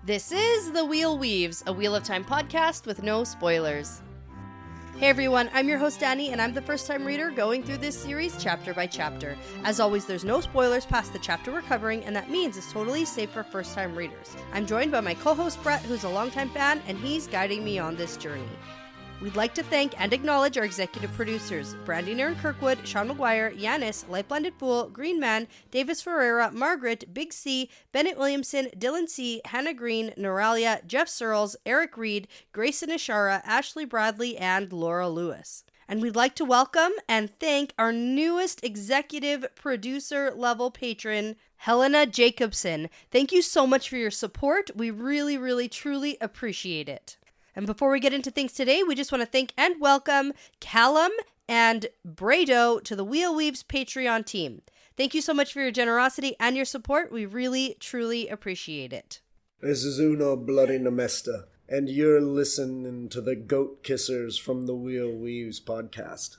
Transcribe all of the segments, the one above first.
This is The Wheel Weaves, a Wheel of Time podcast with no spoilers. Hey everyone, I'm your host Danny, and I'm the first-time reader going through this series chapter by chapter. As always, there's no spoilers past the chapter we're covering, and that means it's totally safe for first-time readers. I'm joined by my co-host Brett, who's a longtime fan, and he's guiding me on this journey. We'd like to thank and acknowledge our executive producers, Brandy and Kirkwood, Sean McGuire, Yanis, LightBlindedFool, Green Man, Deyvis Ferreira, Margaret, Big C, Bennett Williamson, Dylan C, Hannah Green, Noralia, Geof Searles, Erik Reed, Greysin Ishara, Ashlee Bradley, and Laura Lewis. And we'd like to welcome and thank our newest executive producer level patron, Helena Jacobsen. Thank you so much for your support. We really, truly appreciate it. And before we get into things today, we just want to thank and welcome Callum and Brado to the Wheel Weaves Patreon team. Thank you so much for your generosity and your support. We really, truly appreciate it. This is Uno Bloody Nemesta, and you're listening to the Goat Kissers from the Wheel Weaves podcast.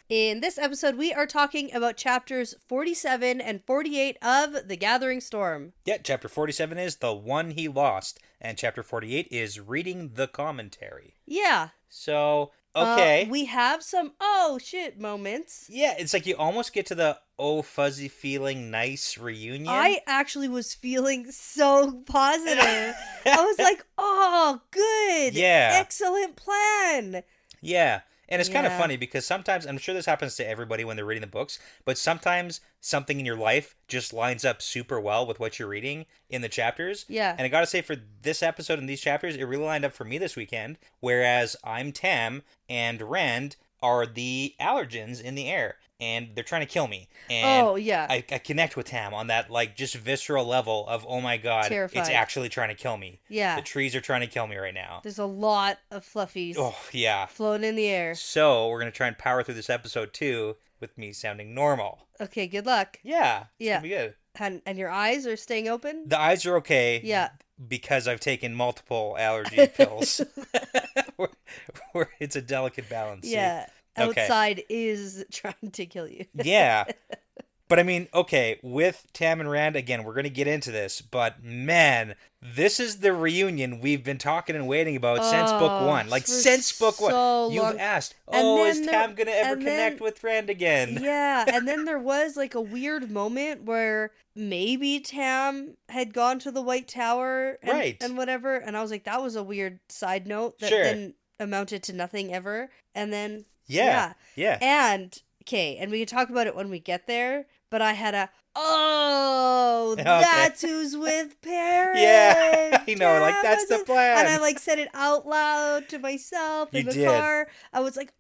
In this episode, we are talking about chapters 47 and 48 of The Gathering Storm. Yeah, chapter 47 is The One He Lost, and chapter 48 is Reading the Commentary. Yeah. So, okay. We have some oh shit moments. Yeah, it's like you almost get to the oh fuzzy feeling nice reunion. I actually was feeling so positive. I was like, oh, good. Yeah. Excellent plan. Yeah. And it's kind of funny because sometimes, I'm sure this happens to everybody when they're reading the books, but sometimes something in your life just lines up super well with what you're reading in the chapters. Yeah. And I gotta say, for this episode and these chapters, it really lined up for me this weekend, whereas I'm Tam and Rand are the allergens in the air. And they're trying to kill me. And I connect with Tam on that, like, just visceral level of, oh my god, terrified. It's actually trying to kill me. Yeah. The trees are trying to kill me right now. There's a lot of fluffies. Oh, yeah. Floating in the air. So, we're going to try and power through this episode, too, with me sounding normal. Okay, good luck. Yeah. It's going to be good. And your eyes are staying open? The eyes are okay. Yeah. Because I've taken multiple allergy pills. where it's a delicate balance. Yeah. See? Outside is trying to kill you. Yeah. But I mean, okay, with Tam and Rand, again, we're going to get into this, but man, this is the reunion we've been talking and waiting about since book one. Like, since book one. You've asked, is Tam going to ever connect with Rand again? Yeah, and then there was like a weird moment where maybe Tam had gone to the White Tower and whatever, and I was like, that was a weird side note that then amounted to nothing ever, and then... Yeah. And, okay, and we can talk about it when we get there, but I had that's who's with Paris. Yeah, I know, like, that's the plan. And I, like, said it out loud to myself in the car. I was like,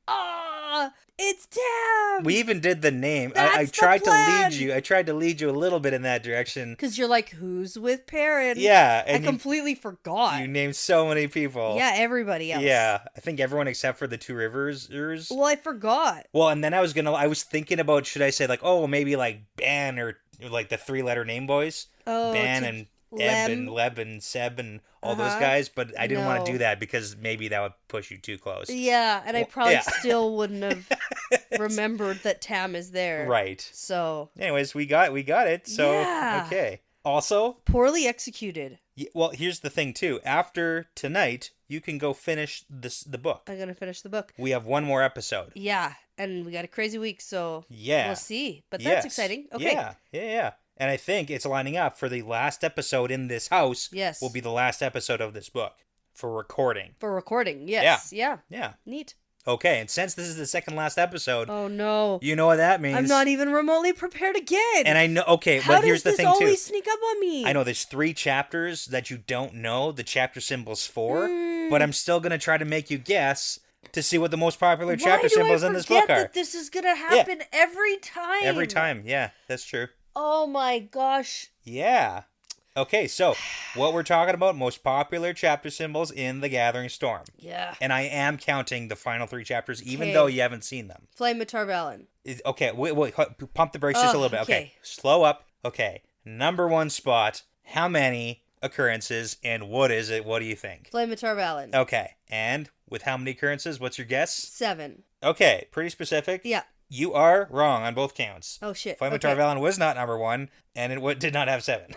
it's Tam. We even did the name. I tried to lead you. I tried to lead you a little bit in that direction. Because you're like, who's with Perrin? Yeah. And I completely forgot. You named so many people. Yeah, everybody else. Yeah. I think everyone except for the Two Rivers. Well, I forgot. Well, and then I was thinking about, should I say, like, maybe like Ben or like the three-letter name boys? Oh, Ben and Eb and Leb and Seb and all those guys, but I didn't want to do that because maybe that would push you too close. Yeah, and I probably still wouldn't have remembered that Tam is there. Right. So, anyways, we got it. So, okay. Also, poorly executed. Well, here's the thing too. After tonight, you can go finish the book. I'm going to finish the book. We have one more episode. Yeah, and we got a crazy week, so we'll see. But that's exciting. Okay. Yeah. And I think it's lining up for the last episode in this house. Yes. Will be the last episode of this book for recording. Yes. Yeah. Neat. Okay, and since this is the second last episode... Oh, no. You know what that means. I'm not even remotely prepared again. And I know... Okay, but here's the thing, too. How does this always sneak up on me? I know there's 3 chapters that you don't know the chapter symbols for, but I'm still going to try to make you guess to see what the most popular chapter symbols in this book are. That this is going to happen every time. Every time, yeah, that's true. Oh, my gosh. Yeah. Okay, so what we're talking about, most popular chapter symbols in The Gathering Storm. Yeah. And I am counting the final 3 chapters, even though you haven't seen them. Flame of Tarvalon. Okay, wait, pump the brakes just a little bit. Okay, slow up. Okay, number 1 spot, how many occurrences, and what is it? What do you think? Flame of Tarvalon. Okay, and with how many occurrences? What's your guess? 7. Okay, pretty specific. Yeah. You are wrong on both counts. Oh, shit. Flame of Tarvalon was not number 1, and it did not have 7.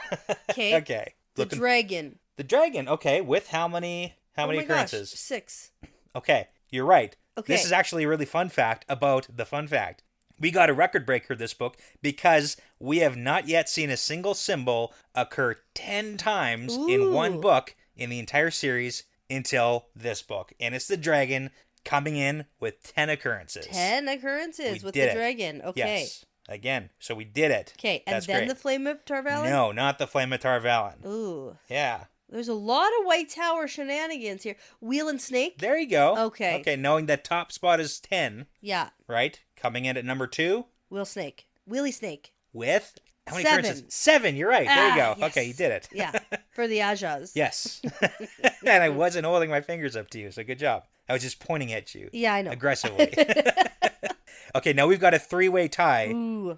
Okay. Okay. The dragon. The dragon, okay, with how many occurrences? Gosh, 6. Okay, you're right. Okay. This is actually a really fun fact about the fun fact. We got a record breaker this book because we have not yet seen a single symbol occur 10 times in one book in the entire series until this book. And it's the dragon coming in with 10 occurrences. 10 occurrences with the dragon. Okay. Yes. Again, so we did it. Okay, and That's then great. the Flame of Tarvalon? No, not the Flame of Tarvalon. Ooh. Yeah. There's a lot of White Tower shenanigans here. Wheel and Snake? There you go. Okay. Okay, knowing that top spot is 10. Yeah. Right? Coming in at number 2. Wheel Snake. Wheelie Snake. With? How many 7. occurrences? 7, you're right. There you go. Yes. Okay, you did it. Yeah, for the Ajas. Yes. And I wasn't holding my fingers up to you, so good job. I was just pointing at you. Yeah, I know. Aggressively. Okay, now we've got a 3-way tie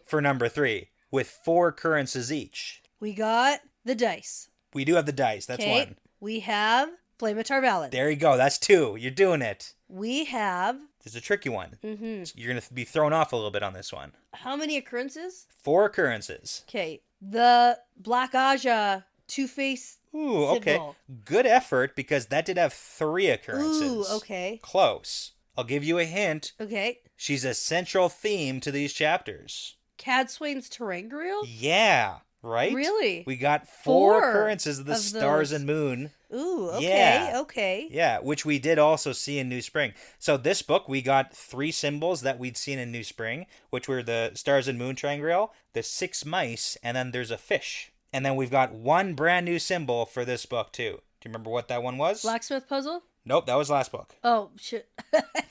for number 3 with 4 occurrences each. We got the dice. We do have the dice. That's Okay. 1. We have Flame of Tarvalon. There you go. That's 2. You're doing it. We have... It's a tricky one. Mm-hmm. So you're going to be thrown off a little bit on this one. How many occurrences? 4 occurrences. Okay. The Black Aja Two-Face Ooh, okay. symbol. Good effort, because that did have 3 occurrences. Ooh, okay. Close. I'll give you a hint. Okay. She's a central theme to these chapters. Cadswain's Terangriel? Yeah, right? Really? We got 4 4 occurrences of the of stars those. and moon. Ooh, okay, Yeah. okay. Yeah, which we did also see in New Spring. So this book, we got 3 symbols that we'd seen in New Spring, which were the stars and moon triangle, the 6 mice, and then there's a fish. And then we've got 1 brand new symbol for this book, too. Do you remember what that one was? Blacksmith Puzzle? Nope, that was last book. Oh, shit.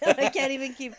I can't even keep...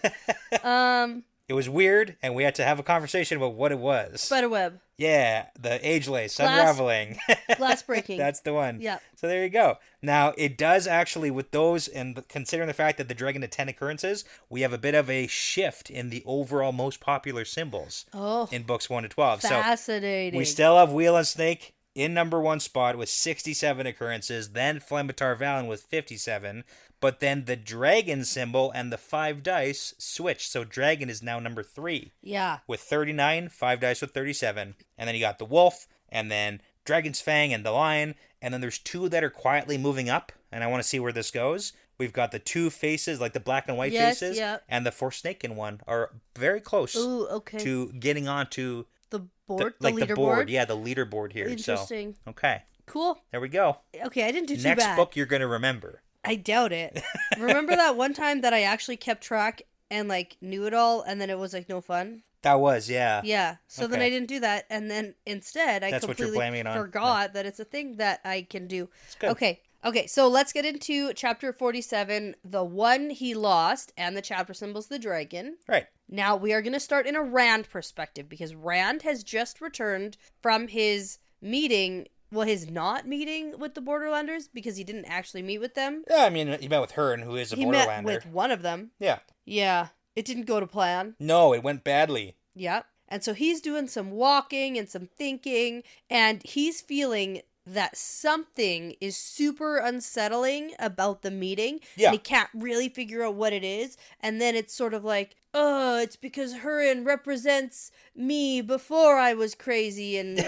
It was weird, and we had to have a conversation about what it was. Spiderweb. Yeah, the age lace, Glass- unraveling. Glass breaking. That's the one. Yeah. So there you go. Now, it does actually, with those, and considering the fact that the dragon had 10 occurrences, we have a bit of a shift in the overall most popular symbols in books 1 to 12. Fascinating. So we still have Wheel and Snake in number 1 spot with 67 occurrences, then Flame of Tarvalon with 57, but then the dragon symbol and the 5 dice switch. So dragon is now number 3. Yeah. With 39, 5 dice with 37. And then you got the wolf, and then Dragon's Fang and the lion, and then there's 2 that are quietly moving up, and I want to see where this goes. We've got the 2 faces, like the black and white faces, and the Forsaken one are very close to getting onto the board, the leaderboard. board. Yeah, the leaderboard here. Interesting. So, okay. Cool. There we go. Okay, I didn't do too Next bad. book you're going to remember. I doubt it. Remember that one time that I actually kept track and like knew it all, and then it was like no fun? That was, yeah. Yeah. So then I didn't do that, and then instead I completely forgot that it's a thing that I can do. It's good. Okay, so let's get into chapter 47, the one he lost, and the chapter symbol's the dragon. Right. Now we are going to start in a Rand perspective, because Rand has just returned from his meeting, well, his not meeting with the Borderlanders, because he didn't actually meet with them. Yeah, I mean, he met with her, and who is a Borderlander. He met with one of them. Yeah. Yeah. It didn't go to plan. No, it went badly. Yeah. And so he's doing some walking and some thinking, and he's feeling that something is super unsettling about the meeting. Yeah. And he can't really figure out what it is. And then it's sort of like, oh, it's because Hurin represents me before I was crazy and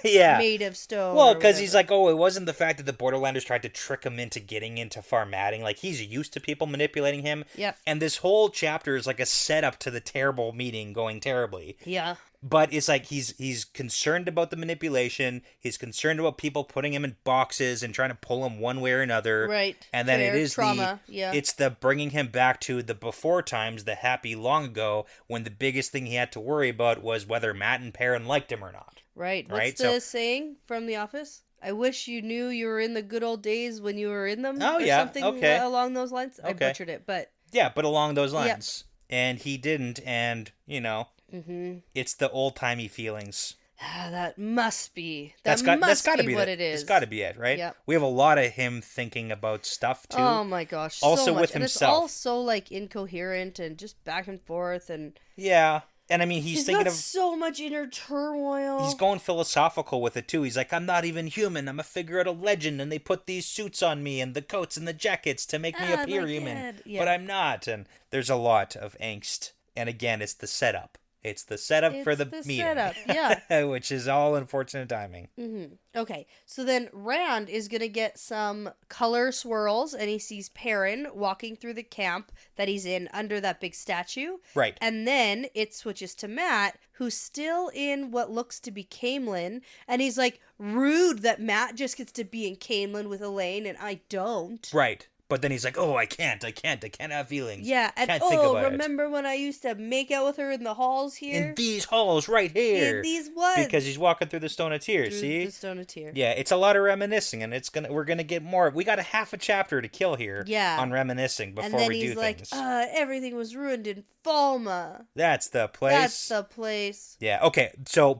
made of stone. Well, because he's like, oh, it wasn't the fact that the Borderlanders tried to trick him into getting into Farmatting. Like, he's used to people manipulating him. Yep. And this whole chapter is like a setup to the terrible meeting going terribly. Yeah. But it's like he's concerned about the manipulation. He's concerned about people putting him in boxes and trying to pull him one way or another. Right. And then Fair. it is trauma. It's the bringing him back to the before times, the happy long ago, when the biggest thing he had to worry about was whether Matt and Perrin liked him or not. Right. What's the saying from The Office? I wish you knew you were in the good old days when you were in them. Oh, or yeah. something along those lines. I butchered it, but... Yeah, but along those lines. Yep. And he didn't, and, you know... Mm-hmm. It's the old-timey feelings. That must be. That's got to be what it is. It's got to be it, right? Yep. We have a lot of him thinking about stuff, too. Oh, my gosh. Also so much. with and himself. it's all so, like, incoherent and just back and forth. And yeah. And, I mean, he's thinking got of... so much inner turmoil. He's going philosophical with it, too. He's like, I'm not even human. I'm a figure out of legend, and they put these suits on me and the coats and the jackets to make me appear human. Yeah. But I'm not. And there's a lot of angst. And, again, it's the setup. It's the setup for the It's meeting. setup, yeah. Which is all unfortunate timing. Mm-hmm. Okay, so then Rand is going to get some color swirls, and he sees Perrin walking through the camp that he's in under that big statue. Right. And then it switches to Matt, who's still in what looks to be Camelin, and he's like, rude that Matt just gets to be in Camelin with Elaine, and I don't. Right. But then he's like, oh, I can't have feelings. Yeah, and can't think about remember when I used to make out with her in the halls here? In these halls right here. In these what? Because he's walking through the Stone of Tears, see? The Stone of Tears. Yeah, it's a lot of reminiscing, and we're gonna get more. We got a half a chapter to kill here on reminiscing before we do things. And then he's like, everything was ruined in Falma. That's the place. Yeah, okay,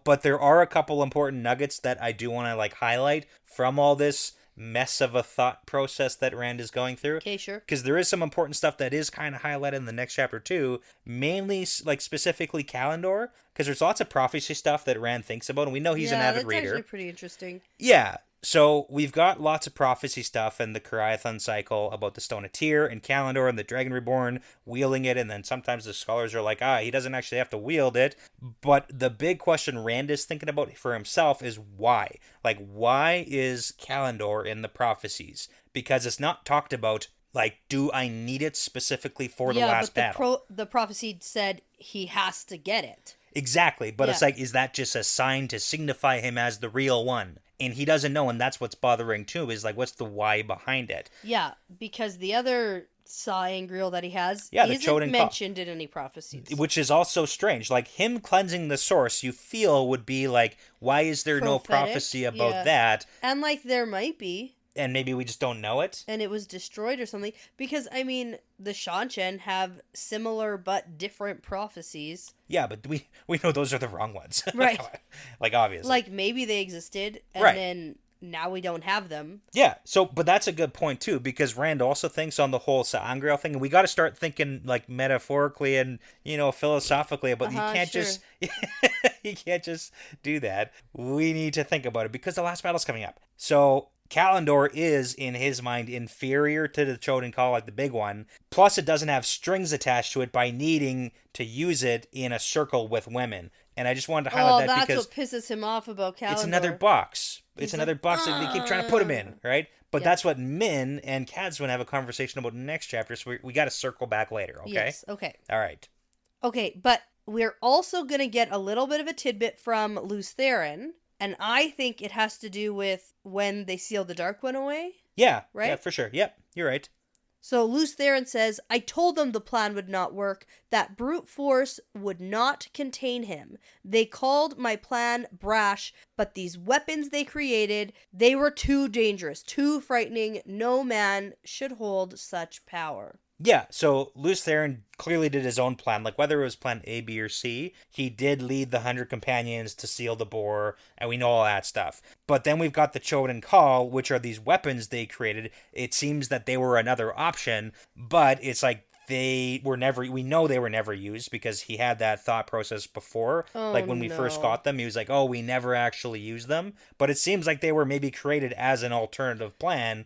but there are a couple important nuggets that I do want to, like, highlight from all this mess of a thought process that Rand is going through. Okay, sure. Because there is some important stuff that is kind of highlighted in the next chapter too, mainly like specifically Kalendor, because there's lots of prophecy stuff that Rand thinks about, and we know he's an avid reader. Yeah, that's actually pretty interesting. Yeah. So we've got lots of prophecy stuff in the Cariathon cycle about the Stone of Tyr and Kalendor and the Dragon Reborn wielding it, and then sometimes the scholars are like, he doesn't actually have to wield it. But the big question Rand is thinking about for himself is why? Like, why is Kalendor in the prophecies? Because it's not talked about, like, do I need it specifically for the last battle? The prophecy said he has to get it. Exactly, but it's like, is that just a sign to signify him as the real one? And he doesn't know, and that's what's bothering too, is like, what's the why behind it? Yeah, because the other sangreal that he has isn't mentioned in any prophecies. Which is also strange. Like, him cleansing the source, you feel would be like, why is there no prophecy about that? And like, there might be. And maybe we just don't know it. And it was destroyed or something. Because, I mean, the Shanchen have similar but different prophecies. Yeah, but we know those are the wrong ones. Right. Like, obviously. Like, maybe they existed, and then now we don't have them. Yeah, but that's a good point, too, because Rand also thinks on the whole Sangreal thing, and we got to start thinking, like, metaphorically and, philosophically about you can't just... you can't just do that. We need to think about it, because the last battle's coming up. So... Kalendor is, in his mind, inferior to the Choden Call, like the big one. Plus, it doesn't have strings attached to it by needing to use it in a circle with women. And I just wanted to highlight that because... that's what pisses him off about Kalendor. It's another box. It's another box that they keep trying to put him in, right? But that's what Min and Cadswin have a conversation about in the next chapter, so we got to circle back later, okay? Yes, okay. All right. Okay, but we're also going to get a little bit of a tidbit from Lews Therin. And I think it has to do with when they seal the Dark One away. Yeah. Right? Yeah, for sure. Yep, you're right. So Lews Therin says, I told them the plan would not work, that brute force would not contain him. They called my plan brash, but these weapons they created, they were too dangerous, too frightening. No man should hold such power. Yeah, so Lews Therin clearly did his own plan. Like, whether it was plan A, B, or C, he did lead the 100 companions to seal the bore, and we know all that stuff. But then we've got the Choden Call, which are these weapons they created. It seems that they were another option, but it's like we know they were never used because he had that thought process before. Like, when we first got them, he was like, we never actually used them. But it seems like they were maybe created as an alternative plan.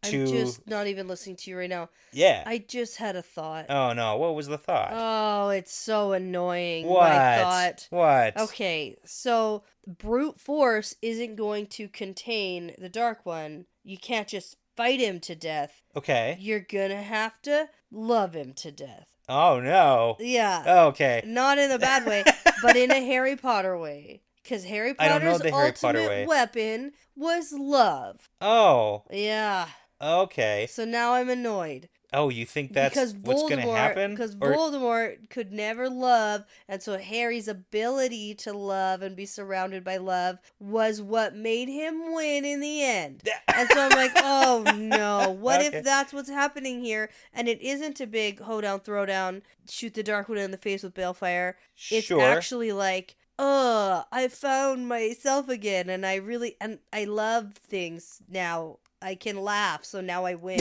I'm just not even listening to you right now. Yeah. I just had a thought. Oh, no. What was the thought? Oh, it's so annoying. What? My thought. What? Okay, so brute force isn't going to contain the Dark One. You can't just fight him to death. Okay. You're gonna have to love him to death. Oh, no. Yeah. Okay. Not in a bad way, but in a Harry Potter way. Because Harry Potter's ultimate weapon was love. Oh. Yeah. Okay. So now I'm annoyed. Oh, you think that's what's going to happen? Because Voldemort could never love, and so Harry's ability to love and be surrounded by love was what made him win in the end. And so I'm like, oh no, what if that's what's happening here? And it isn't a big hoedown, throwdown, shoot the Dark One in the face with balefire. It's actually like, I found myself again, and I love things now. I can laugh, so now I win.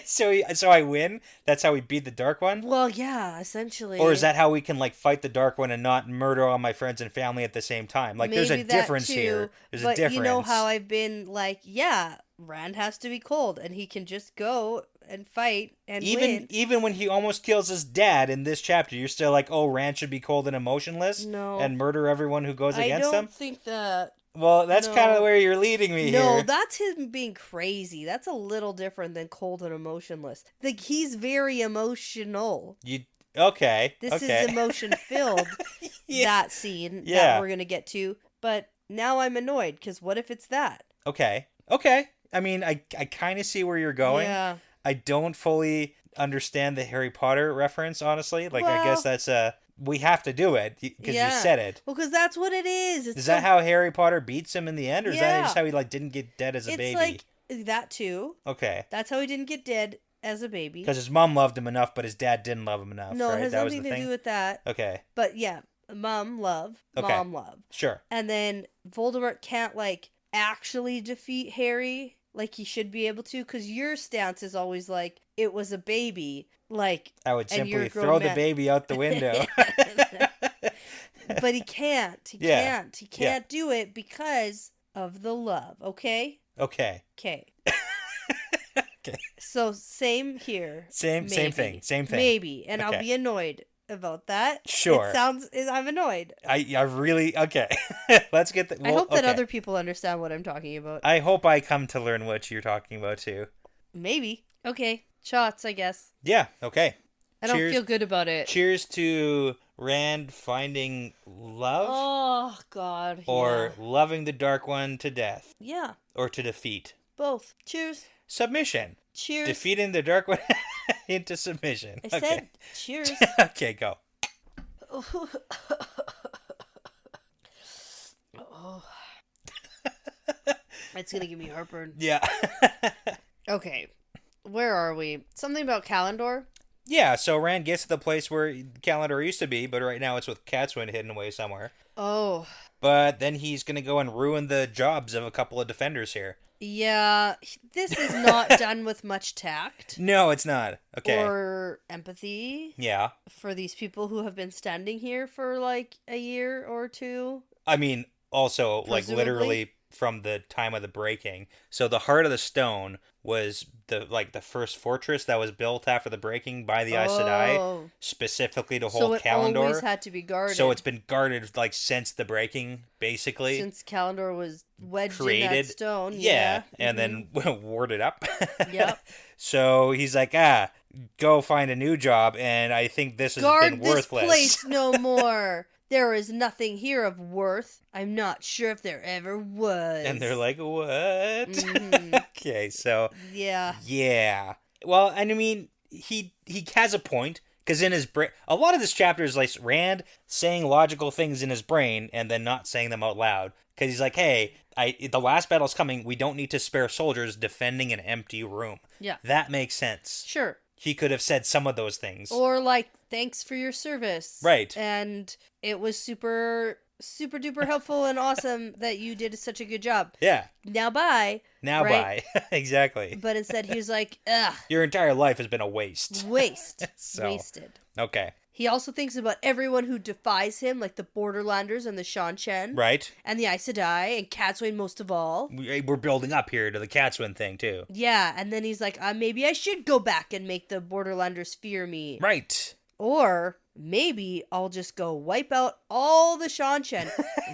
So I win? That's how we beat the Dark One? Well, yeah, essentially. Or is that how we can, like, fight the Dark One and not murder all my friends and family at the same time? Like, maybe there's a difference here. There's a difference. You know how I've been like, yeah, Rand has to be cold, and he can just go and fight and even win. when he almost kills his dad in this chapter, you're still like, oh, Rand should be cold and emotionless and murder everyone who goes against him? I don't think that. Well, that's kind of where you're leading me here. No, that's him being crazy. That's a little different than cold and emotionless. Like, he's very emotional. This is emotion-filled, that scene that we're going to get to. But now I'm annoyed, because what if it's that? Okay. I mean, I kind of see where you're going. Yeah. I don't fully understand the Harry Potter reference, honestly. Like, I guess that's we have to do it because you said it. Well, because that's what it is. Is that how Harry Potter beats him in the end, or is that just how he didn't get dead as a baby? It's like that too. Okay. That's how he didn't get dead as a baby. Because his mom loved him enough, but his dad didn't love him enough. No, right? it has nothing to do with that. Okay. But yeah, mom love. Sure. And then Voldemort can't actually defeat Harry like he should be able to, because your stance is always like it was a baby. I would simply throw the baby out the window. But he can't. He can't do it because of the love. Okay. Okay. So same here. Same thing. Maybe, and I'll be annoyed about that. Sure. I'm annoyed. I really okay. Let's get the. I hope that other people understand what I'm talking about. I hope I come to learn what you're talking about too. Maybe. Okay. Shots, I guess. Yeah. Okay. I don't feel good about it. Cheers to Rand finding love. Oh God. Or loving the Dark One to death. Yeah. Or to defeat. Both. Cheers. Submission. Cheers. Defeating the Dark One into submission. I said cheers. Okay, go. Oh. It's gonna give me heartburn. Yeah. Okay. Where are we? Something about Calendar? Yeah, so Rand gets to the place where Calendar used to be, but right now it's with Catswind hidden away somewhere. Oh. But then he's going to go and ruin the jobs of a couple of defenders here. Yeah, this is not done with much tact. No, it's not. Okay. Or empathy. Yeah. For these people who have been standing here for a year or two. I mean, also, presumably. literally from the time of the breaking. So the Heart of the Stone was the first fortress that was built after the breaking by the Aes Sedai, specifically to hold Calendar. So it always had to be guarded. So it's been guarded since the breaking, basically. Since Calendar was wedged in that stone. Yeah. And then warded up. Yep. So he's like, go find a new job, and I think this has been worthless. Guard this place no more. There is nothing here of worth. I'm not sure if there ever was. And they're like, what? Mm-hmm. Okay, so. Yeah. Yeah. Well, and I mean, he has a point, because in his brain, a lot of this chapter is Rand saying logical things in his brain and then not saying them out loud. Because he's like, hey, the last battle's coming. We don't need to spare soldiers defending an empty room. Yeah. That makes sense. Sure. He could have said some of those things. Or thanks for your service. Right. And it was super, super duper helpful and awesome that you did such a good job. Yeah. Now bye. Bye. Exactly. But instead he was like, ugh. Your entire life has been a waste. Wasted. Okay. He also thinks about everyone who defies him, like the Borderlanders and the Shan-Chen. Right. And the Aes Sedai, and Catswain most of all. We're building up here to the Catswind thing, too. Yeah, and then he's like, maybe I should go back and make the Borderlanders fear me. Right. Or maybe I'll just go wipe out all the Shan-Chen.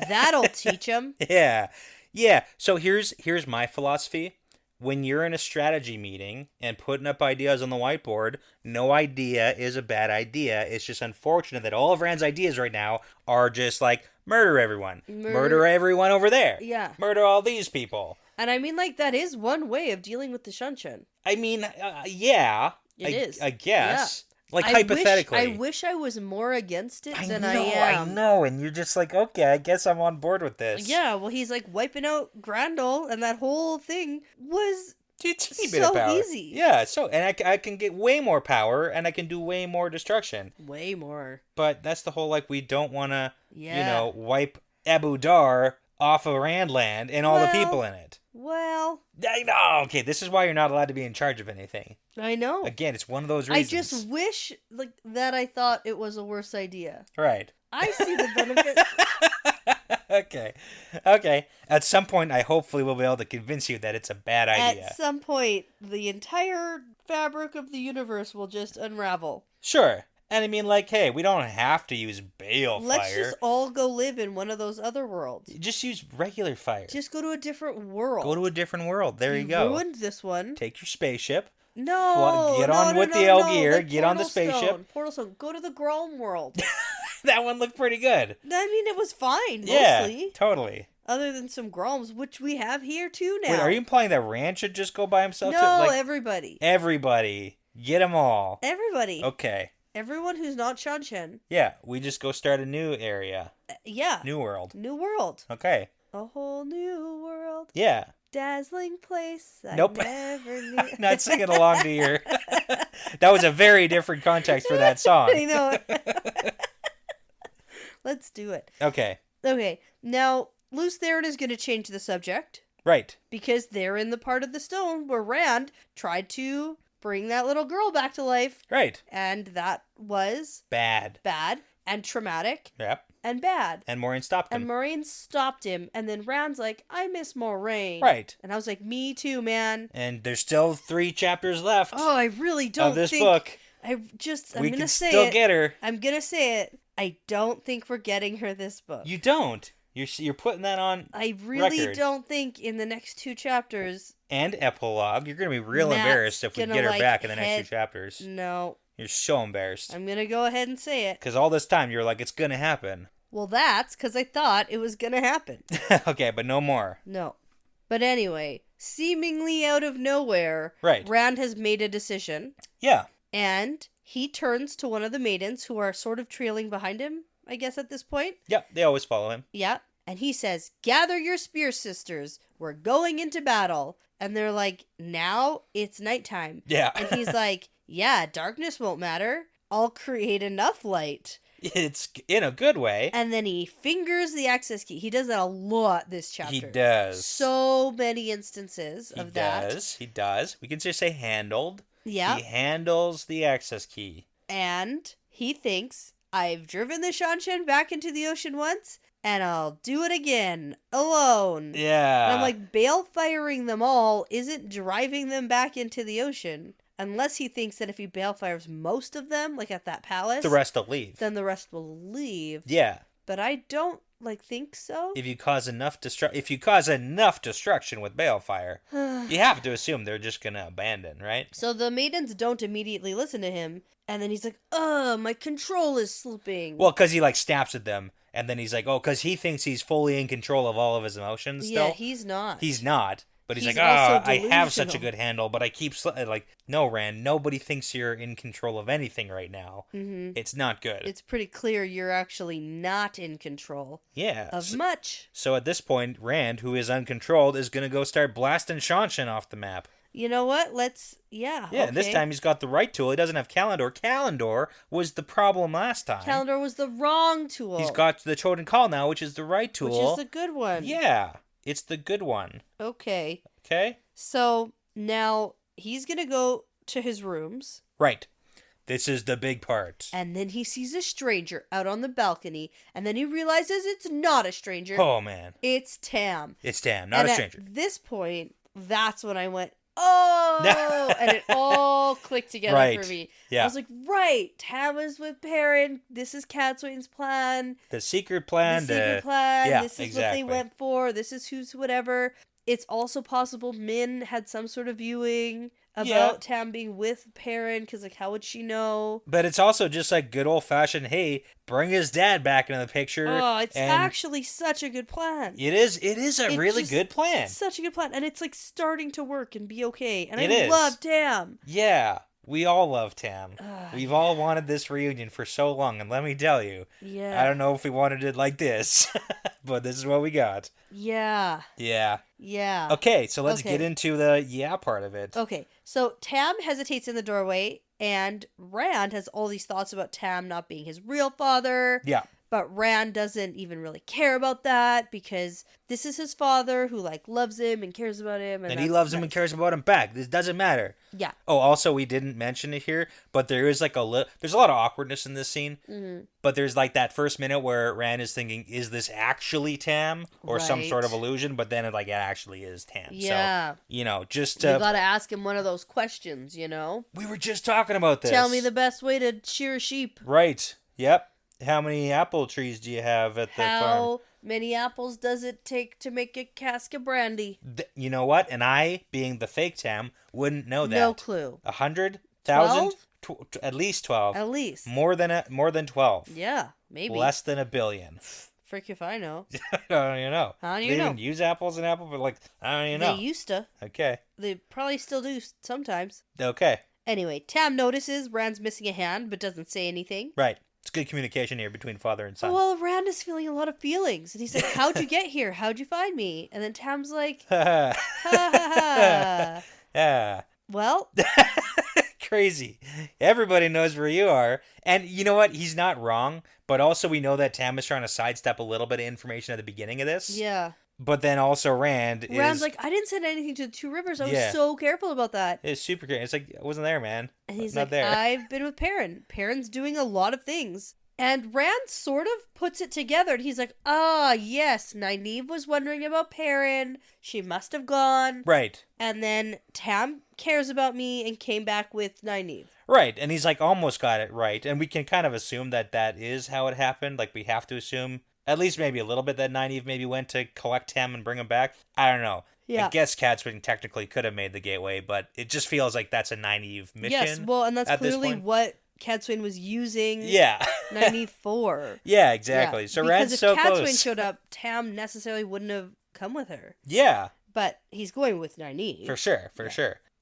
That'll teach them. Yeah. Yeah. So here's my philosophy. When you're in a strategy meeting and putting up ideas on the whiteboard, no idea is a bad idea. It's just unfortunate that all of Rand's ideas right now are just murder everyone. Murder everyone over there. Yeah. Murder all these people. And I mean, that is one way of dealing with the Shan-Chen. I mean, yeah. It is. I guess. Hypothetically. I wish I was more against it than I am. I know, and you're just okay, I guess I'm on board with this. Yeah, well, he's wiping out Grendel, and that whole thing was so easy. Yeah, and I can get way more power, and I can do way more destruction. Way more. But that's the whole, we don't want to, wipe Abu Dar off of Randland and all the people in it. Well. I know. Okay, this is why you're not allowed to be in charge of anything. I know. Again, it's one of those reasons. I just wish that I thought it was a worse idea. Right. I see the benefits. Okay. At some point, I hopefully will be able to convince you that it's a bad idea. At some point, the entire fabric of the universe will just unravel. Sure. And I mean, like, hey, we don't have to use balefire. Let's just all go live in one of those other worlds. Just use regular fire. Just go to a different world. Go to a different world. There you go. Ruined this one. Take your spaceship. No. Get on with the L gear. Like get on the Portal spaceship. Stone. Portal Stone. Go to the Grom world. That one looked pretty good. I mean, it was fine, mostly. Yeah, totally. Other than some Groms, which we have here too now. Wait, are you implying that Rand should just go by himself? No, everybody. Everybody. Get them all. Everybody. Okay. Everyone who's not Shanshan. Yeah, we just go start a new area. Yeah. New world. New world. Okay. A whole new world. Yeah. Dazzling place Nope. I never knew. Not singing along to your... That was a very different context for that song. I know. Let's do it. Okay. Okay, now, Luce Theron is going to change the subject. Right. Because they're in the part of the stone where Rand tried to bring that little girl back to life. Right. And that was... Bad. And traumatic. Yep. And bad. And Moiraine stopped him. And Moraine stopped him. And then Rand's like, I miss Moraine. Right. And I was like, me too, man. And there's still 3 chapters left. Oh, I really don't of this think... book. I'm we going can to say still it. get her. I'm going to say it. I don't think we're getting her this book. You don't. You're putting that on I really record. don't think in the next 2 chapters. And epilogue. You're going to be real Matt's embarrassed if we get her back in the next 2 chapters. No. You're so embarrassed. I'm going to go ahead and say it. Because all this time you're like, it's going to happen. Well, that's because I thought it was going to happen. Okay, but no more. No. But anyway, seemingly out of nowhere, right. Rand has made a decision. Yeah. And he turns to one of the maidens who are sort of trailing behind him, I guess, at this point. Yep, they always follow him. Yeah. And he says, gather your spear sisters. We're going into battle. And they're like, now it's nighttime. Yeah. And he's like, yeah, darkness won't matter. I'll create enough light. It's in a good way. And then he fingers the access key. He does that a lot this chapter. He does. So many instances of that. He does. We can just say handled. Yeah. He handles the access key. And he thinks, I've driven the Shanshan back into the ocean once, and I'll do it again, alone. Yeah. And I'm like, balefiring them all isn't driving them back into the ocean. Unless he thinks that if he balefires most of them, like at that palace... The rest will leave. Then the rest will leave. Yeah. But I don't, think so. If you cause enough destruction with balefire, you have to assume they're just going to abandon, right? So the maidens don't immediately listen to him, and then he's like, my control is slipping. Well, because he, snaps at them, and then he's like, because he thinks he's fully in control of all of his emotions still. Yeah, he's not. He's not. But he's like, also I have such a delusional. good handle, but I keep... no, Rand, nobody thinks you're in control of anything right now. Mm-hmm. It's not good. It's pretty clear you're actually not in control. Yeah. Of much. So at this point, Rand, who is uncontrolled, is going to go start blasting Shanshan off the map. You know what? Yeah, okay. And this time he's got the right tool. He doesn't have Calendar. Calendar was the problem last time. Calendar was the wrong tool. He's got the Choden Call now, which is the right tool. Which is the good one. Yeah. It's the good one. Okay. Okay? So, now, he's gonna go to his rooms. Right. This is the big part. And then he sees a stranger out on the balcony, and then he realizes it's not a stranger. Oh, man. It's Tam. It's Tam, not a stranger. At this point, that's when I went, oh! And it all clicked together for me. Yeah. I was like, right, Tam is with Perrin. This is Cadsuane's plan. The secret plan. Yeah, this is exactly. what they went for. This is who's whatever. It's also possible Min had some sort of viewing about Tam being with Perrin, because, how would she know? But it's also just good old-fashioned, hey, bring his dad back into the picture. Oh, it's actually such a good plan. It is a really good plan. It's such a good plan, and it's, starting to work and be okay, and I love Tam. Yeah, we all love Tam. We've all wanted this reunion for so long, and let me tell you, I don't know if we wanted it like this, but this is what we got. Yeah. Okay, so let's get into the part of it. Okay, so Tam hesitates in the doorway, and Rand has all these thoughts about Tam not being his real father. Yeah. But Rand doesn't even really care about that because this is his father who, like, loves him and cares about him. And he loves him and cares about him back. This doesn't matter. Yeah. Oh, also, we didn't mention it here, but there is, like, there's a lot of awkwardness in this scene. Mm-hmm. But there's, like, that first minute where Rand is thinking, is this actually Tam? Or some sort of illusion? But then, it actually is Tam. Yeah. So, just... You gotta ask him one of those questions, We were just talking about this. Tell me the best way to shear a sheep. Right. Yep. How many apple trees do you have at the farm? How many apples does it take to make a cask of brandy? You know what? And I, being the fake Tam, wouldn't know that. No clue. 100,000? At least 12. At least. More than 12. Yeah, maybe. Less than a billion. Frick if I know. I don't even know. How do you they know? Even use apples in apple, but I don't even know. They used to. Okay. They probably still do sometimes. Okay. Anyway, Tam notices Rand's missing a hand, but doesn't say anything. Right. It's good communication here between father and son. Oh, well, Rand is feeling a lot of feelings. And he's like, how'd you get here? How'd you find me? And then Tam's like, ha ha ha. Yeah. Well. Crazy. Everybody knows where you are. And you know what? He's not wrong. But also we know that Tam is trying to sidestep a little bit of information at the beginning of this. Yeah. But then also Rand's like, I didn't send anything to the Two Rivers. I was so careful about that. It's super great. It's like, I wasn't there, man. And he's not like, there. I've been with Perrin. Perrin's doing a lot of things. And Rand sort of puts it together. And he's like, yes, Nynaeve was wondering about Perrin. She must have gone. Right. And then Tam cares about me and came back with Nynaeve. Right. And he's like, almost got it right. And we can kind of assume that is how it happened. Like, we have to assume... At least maybe a little bit that Nynaeve maybe went to collect him and bring him back. I don't know. Yeah. I guess Catswing technically could have made the gateway, but it just feels like that's a Nynaeve mission. Yes, well, and that's clearly what Catswing was using Nynaeve for. Yeah, exactly. Yeah. So Rand's so close. Because if Catswing showed up, Tam necessarily wouldn't have come with her. Yeah. But he's going with Nynaeve. For sure.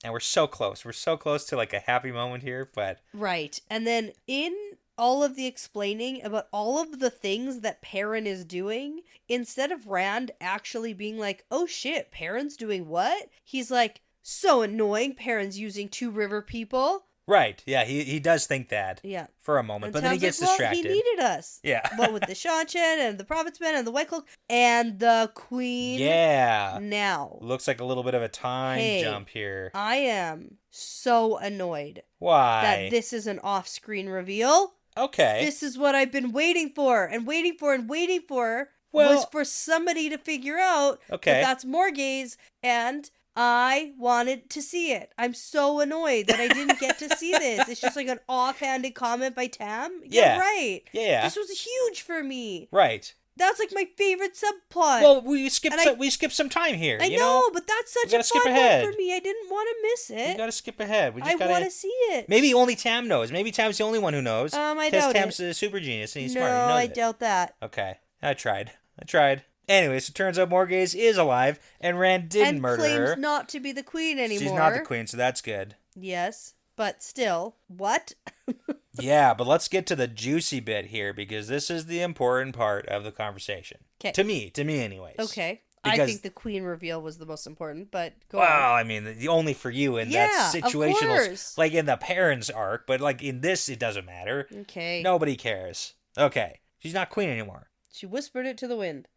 And we're so close. We're so close to like a happy moment here, but... Right. And then in... all of the explaining about all of the things that Perrin is doing, instead of Rand actually being like, oh shit, Perrin's doing what? He's like, so annoying, Perrin's using Two River people. Right, yeah, he does think that. Yeah. For a moment, and but then he gets like, distracted. He needed us. Yeah. What with the Sha-Chen and the Prophet's Men and the White Cloak and the Queen. Yeah. Now. Looks like a little bit of a time jump here. I am so annoyed. Why? That this is an off-screen reveal. Okay. This is what I've been waiting for and waiting for and waiting for was for somebody to figure out that that's Morgaze, and I wanted to see it. I'm so annoyed that I didn't get to see this. It's just like an offhanded comment by Tam. Yeah. Right. Yeah. This was huge for me. Right. That's like my favorite subplot. Well, we skipped some time here. I know, but that's such a fun one for me. I didn't want to miss it. We gotta skip ahead. I want to see it. Maybe only Tam knows. Maybe Tam's the only one who knows. I doubt it. Because Tam's a super genius and he's smart. No, he knows I doubt that. Okay, I tried. Anyways, it turns out Morgaze is alive, and Rand didn't murder her. And claims not to be the queen anymore. She's not the queen, so that's good. Yes, but still, what? Yeah, but let's get to the juicy bit here, because this is the important part of the conversation. Okay. To me anyways. Okay. Because, I think the queen reveal was the most important, but go on. Well, I mean, only for you in that situational, of course. Like in the parents' arc, but like in this, it doesn't matter. Okay. Nobody cares. Okay. She's not queen anymore. She whispered it to the wind.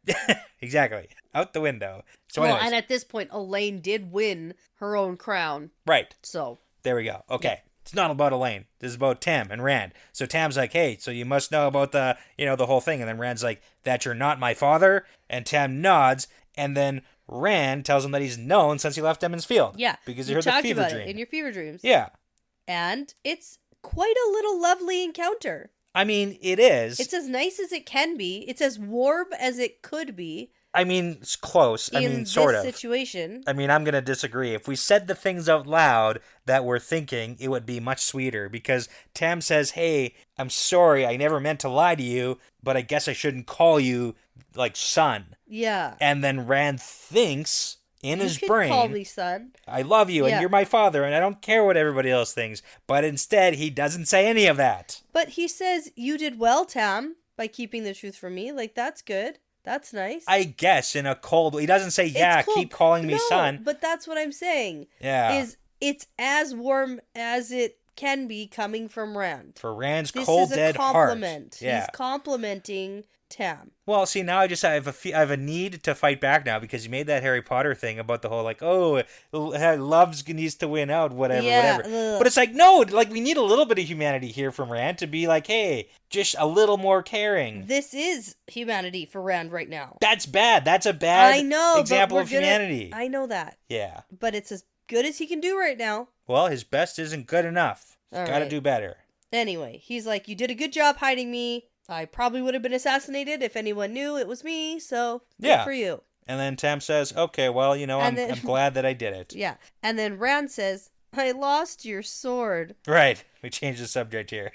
Exactly. Out the window. So well, anyways. and at this point, Elaine did win her own crown. Right. So. There we go. Okay. Yeah. It's not about Elaine. This is about Tam and Rand. So Tam's like, hey, so you must know about the whole thing. And then Rand's like, that you're not my father? And Tam nods. And then Rand tells him that he's known since he left Emmons Field. Yeah. Because he heard the fever dream. In your fever dreams. Yeah. And it's quite a little lovely encounter. I mean, it is. It's as nice as it can be. It's as warm as it could be. I mean, it's close. Sort of. In this situation. I mean, I'm going to disagree. If we said the things out loud that we're thinking, it would be much sweeter. Because Tam says, hey, I'm sorry, I never meant to lie to you, but I guess I shouldn't call you, like, son. Yeah. And then Rand thinks in his brain, call me son. I love you, and you're my father, and I don't care what everybody else thinks. But instead, he doesn't say any of that. But he says, you did well, Tam, by keeping the truth from me. Like, that's good. That's nice. I guess in a cold way. He doesn't say, keep calling me son. But that's what I'm saying. Yeah. It's as warm as it can be coming from Rand. For Rand's cold, dead heart. This is a compliment. Yeah. He's complimenting Tam. Well, see, now I have a need to fight back now because you made that Harry Potter thing about the whole, like, oh, love needs to win out, whatever. But it's like, no, like, we need a little bit of humanity here from Rand to be like, hey, just a little more caring. This is humanity for Rand right now. That's bad. That's a bad example of humanity. I know that. Yeah. But it's as good as he can do right now. Well, his best isn't good enough. He's got to do better. Anyway, he's like, you did a good job hiding me. I probably would have been assassinated if anyone knew it was me, so good for you. And then Tam says, okay, well, I'm glad that I did it. Yeah. And then Rand says, I lost your sword. Right. We changed the subject here.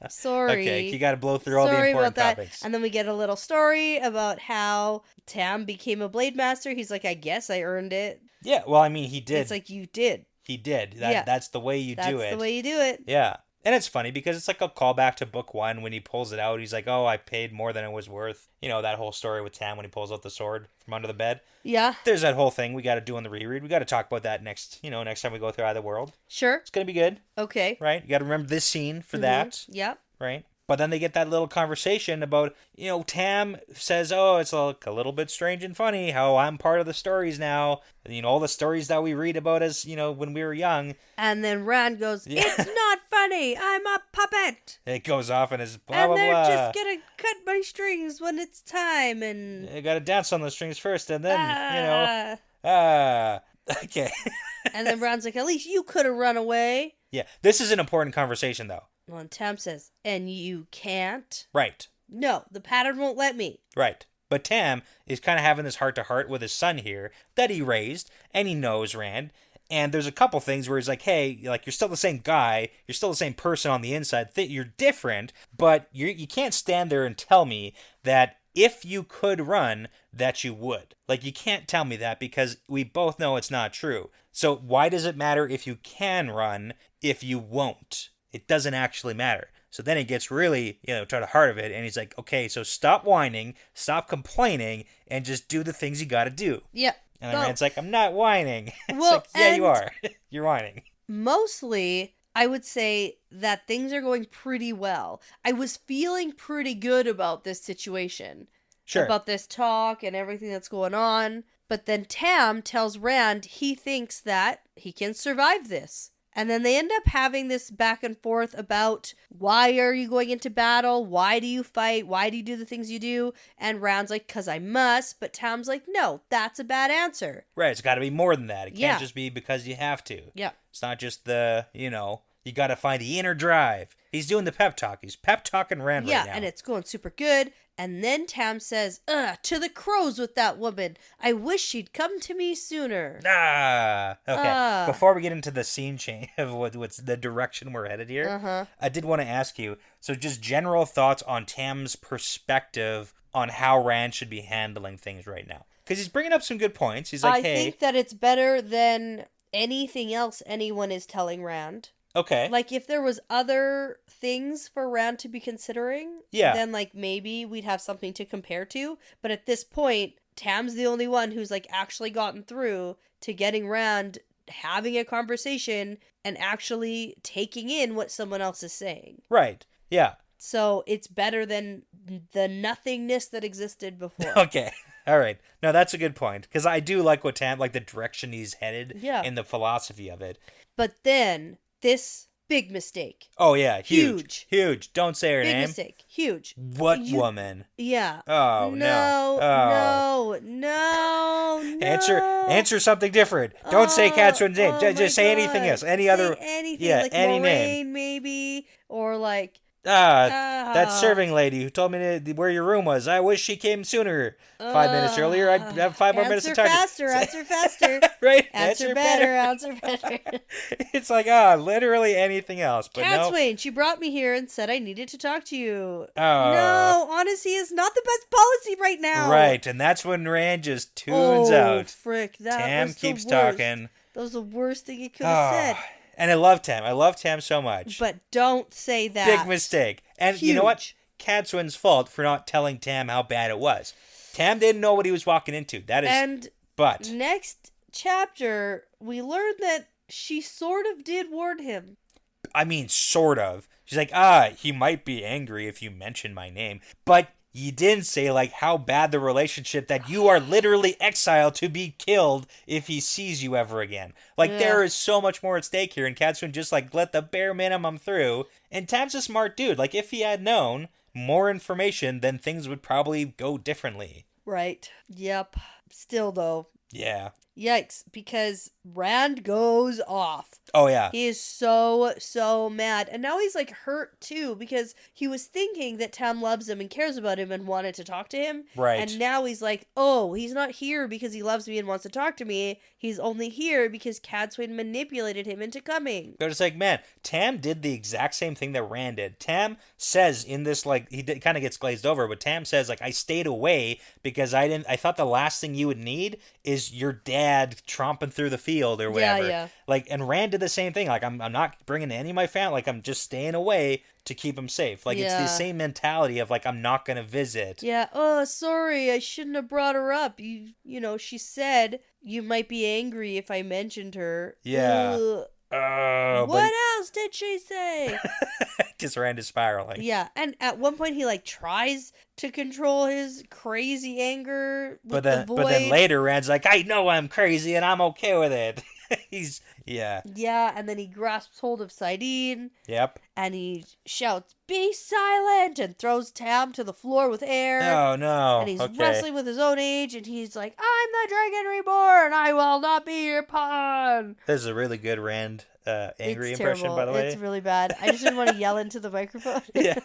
Sorry. Okay, you got to blow through all the important topics. And then we get a little story about how Tam became a blade master. He's like, I guess I earned it. Yeah, well, I mean, he did. It's like, you did. He did. That's the way you do it. That's the way you do it. Yeah. And it's funny because it's like a callback to book 1 when he pulls it out. He's like, oh, I paid more than it was worth. That whole story with Tam when he pulls out the sword from under the bed. Yeah. There's that whole thing we got to do on the reread. We got to talk about that next time we go through Either World. Sure. It's going to be good. Okay. Right? You got to remember this scene for that. Yep. Right? But then they get that little conversation about, Tam says, oh, it's like a little bit strange and funny how I'm part of the stories now. All the stories that we read about as, when we were young. And then Rand goes, it's not funny. I'm a puppet. It goes off and is blah, and blah, blah. And they're just going to cut my strings when it's time. And you got to dance on the strings first and then, okay. And then Rand's like, at least you could have run away. Yeah. This is an important conversation, though. Well, and Tam says, and you can't? Right. No, the pattern won't let me. Right. But Tam is kind of having this heart-to-heart with his son here that he raised, and he knows Rand. And there's a couple things where he's like, hey, like, you're still the same guy. You're still the same person on the inside. You're different, but you can't stand there and tell me that if you could run, that you would. Like, you can't tell me that because we both know it's not true. So why does it matter if you can run if you won't? It doesn't actually matter. So then he gets really, to the heart of it, and he's like, okay, so stop whining, stop complaining, and just do the things you gotta do. Yeah. And then Rand's like, I'm not whining. It's well, like, yeah, you are. You're whining. Mostly, I would say that things are going pretty well. I was feeling pretty good about this situation. Sure. About this talk and everything that's going on. But then Tam tells Rand he thinks that he can survive this. And then they end up having this back and forth about why are you going into battle? Why do you fight? Why do you do the things you do? And Rand's like, 'cause I must. But Tam's like, no, that's a bad answer. Right. It's got to be more than that. It can't just be because you have to. Yeah. It's not just you got to find the inner drive. He's doing the pep talk. He's pep talking Rand right now. Yeah, and it's going super good. And then Tam says, to the crows with that woman. I wish she'd come to me sooner. Okay. Before we get into the scene change of what's the direction we're headed here, I did want to ask you, so just general thoughts on Tam's perspective on how Rand should be handling things right now. Because he's bringing up some good points. He's like, I think that it's better than anything else anyone is telling Rand. Okay. Like, if there was other things for Rand to be considering, then, like, maybe we'd have something to compare to. But at this point, Tam's the only one who's, like, actually gotten through to getting Rand having a conversation and actually taking in what someone else is saying. Right. Yeah. So it's better than the nothingness that existed before. Okay. All right. No, that's a good point. Because I do like what Tam, like the direction he's headed in the philosophy of it. But then... this big mistake. Oh, yeah. Huge. Don't say her name. Big mistake. Huge. What woman? Yeah. Oh, no. Answer something different. Don't say Catherine's name. Just say anything else. Anything. Yeah, like any Moraine, name. Maybe. Or like... that serving lady who told me where your room was. I wish she came sooner. 5 minutes earlier, I'd have 5 more minutes to talk. Answer faster. Right? Answer better. It's like, literally anything else. But Catswain, she brought me here and said I needed to talk to you. Oh. No, honesty is not the best policy right now. Right, and that's when Rand just tunes out. Frick, that Tam was keeps the worst. talking. That was the worst thing he could have said. And I love Tam. I love Tam so much. But don't say that. Big mistake. And you know what? Catswin's fault for not telling Tam how bad it was. Tam didn't know what he was walking into. But next chapter, we learned that she sort of did warn him. I mean, sort of. She's like, he might be angry if you mention my name. But you didn't say, like, how bad the relationship that you are literally exiled to be killed if he sees you ever again. Like, there is so much more at stake here, and Katswin just, like, let the bare minimum through. And Tam's a smart dude. Like, if he had known more information, then things would probably go differently. Right. Yep. Still, though. Yeah. Yikes, because Rand goes off. Oh, yeah. He is so mad. And now he's, like, hurt, too, because he was thinking that Tam loves him and cares about him and wanted to talk to him. Right. And now he's like, oh, he's not here because he loves me and wants to talk to me. He's only here because Katswin manipulated him into coming. But it's like, man, Tam did the exact same thing that Rand did. Tam says in this, like, kind of gets glazed over, but Tam says, like, I stayed away because I thought the last thing you would need is your dad tromping through the field or whatever. Yeah. Like, and Rand did the same thing. Like, I'm not bringing any of my family. Like, I'm just staying away to keep him safe. Like, it's the same mentality of, like, I'm not going to visit. Yeah. Oh, sorry. I shouldn't have brought her up. You know, she said you might be angry if I mentioned her. Yeah. What else did she say? Just Rand is spiraling. Yeah, and at one point he like tries to control his crazy anger with the void. But then later Rand's like, I know I'm crazy and I'm okay with it. Yeah, and then he grasps hold of Saidin. Yep. And he shouts, "Be silent!" and throws Tam to the floor with air. Oh, no. And he's wrestling with his own age, and he's like, I'm the Dragon Reborn! I will not be your pawn! This is a really good Rand angry impression, by the way. It's really bad. I just didn't want to yell into the microphone. Yeah.